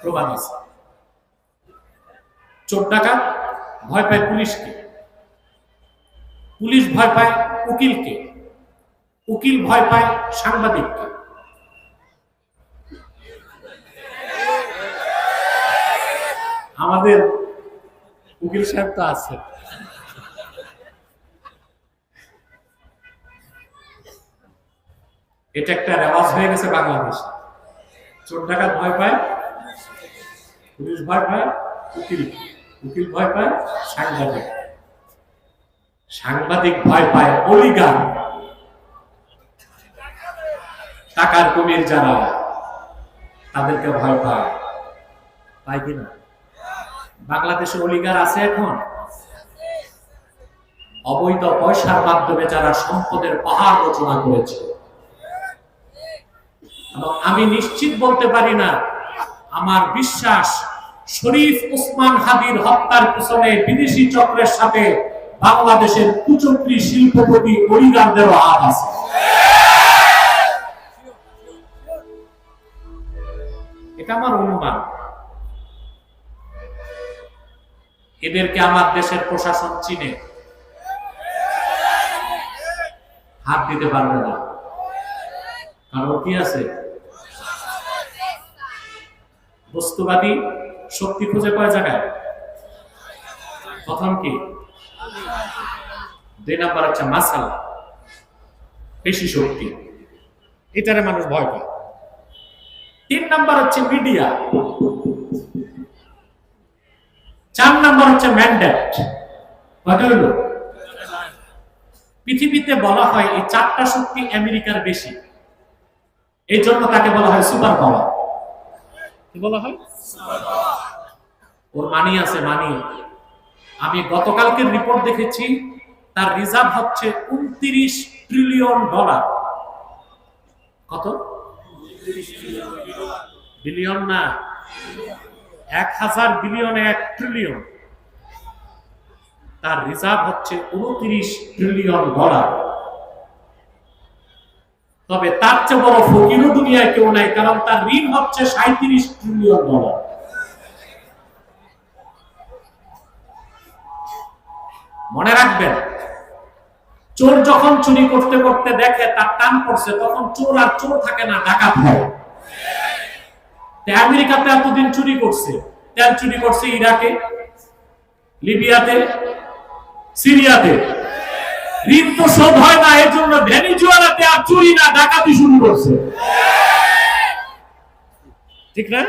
প্রমাণ আছে। চোর ডাকাত ভয় পায় পুলিশকে, পুলিশ ভয় পায় উকিলকে, উকিল ভয় পায় সাংবাদিককে। আমাদের উকিল সাহেব তো আছে। এটা একটা রেওয়াজ হয়ে গেছে বাংলাদেশে। চোর ডাকাত ভয় পায় পুলিশ, ভয় পায় উকিল, উকিল ভয় পায় সাংবাদিক, সাংবাদিক ভয় পায় অলিগার, টাকার কুমির যারা, তাদেরকে ভয় পায়। পায় কিনা? বাংলাদেশে অলিগার আছে এখন? অবৈধ পয়সার মাধ্যমে যারা সম্পদের পাহাড় রচনা করেছে। এবং আমি নিশ্চিত বলতে পারি না, আমার বিশ্বাস শরীফ ওসমান হাদির হত্যার পিছনে বিদেশি চক্রের সাথে বাংলাদেশের কুচক্রী শিল্পপতি অলিগারদেরও হাত আছে। এটা আমার অনুমান। এদেরকে আমার দেশের প্রশাসন চিনে, হাত দিতে পারবে না। কারণ কি আছে? বস্তুবাদী শক্তি খুঁজে কয় জায়গায়? প্রথম কি? 2 নাম্বার হচ্ছে মাসালা, পেশি শক্তি, এটারে মানুষ ভয় পায়। 3 নাম্বার হচ্ছে মিডিয়া, 4 নাম্বার হচ্ছে ম্যান্ডেট। কয়টা হইল? পৃথিবীতে বলা হয় এই 4টা শক্তি আমেরিকার বেশি, এই জন্য তাকে বলা হয় সুপার পাওয়ার। কি বলা হয়? ওর মানি আছে, মানি। আমি গতকালকের রিপোর্ট দেখেছি, তার রিজার্ভ হচ্ছে $29 ট্রিলিয়ন। কত? বিলিয়ন না, 1000 বিলিয়নে 1 ট্রিলিয়ন। তার রিজার্ভ হচ্ছে $29 ট্রিলিয়ন। তবে তার চেয়ে বড় ফকিরও দুনিয়ায় কেউ নাই, কারণ তার ঋণ হচ্ছে $37 ট্রিলিয়ন। মনে রাখবেন, চোর যখন চুরি করতে করতে দেখে তার টান পড়ছে, তখন চোর আর চোর থাকে না, ডাকাত হয়। আমেরিকাতে এতদিন চুরি করছে, তেল চুরি করছে ইরাকে, লিবিয়াতে, সিরিয়াতে। ঋণ তো শোধ হয় না, এর জন্য ভেনেজুয়েলাতে আর চুরি না, ডাকাতি শুরু করছে। ঠিক না?